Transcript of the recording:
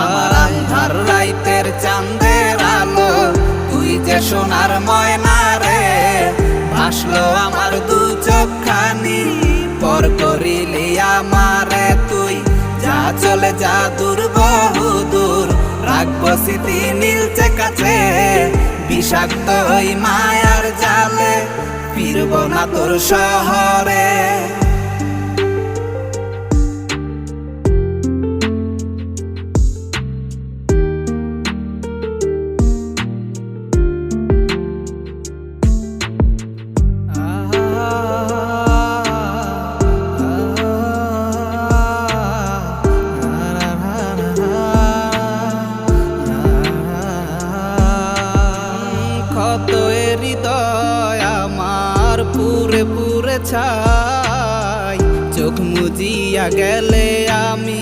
আমার আন্ধার রাইতের চাঁদের আলো, তুই যে সোনার ময়না রে। ভাসলো আমার দু চোখখানি, পর করিলি আমারে তুই। যা চলে যা দূর বহু দূর, রাখবো স্মৃতি নীলচে কাছে। বিষাক্ত ওই মায়ার জালে, ফিরব না তোর শহরে। কত হৃদয় আমার পুরে পুরে ছাই, চোখ মুজিয়া গেলে আমি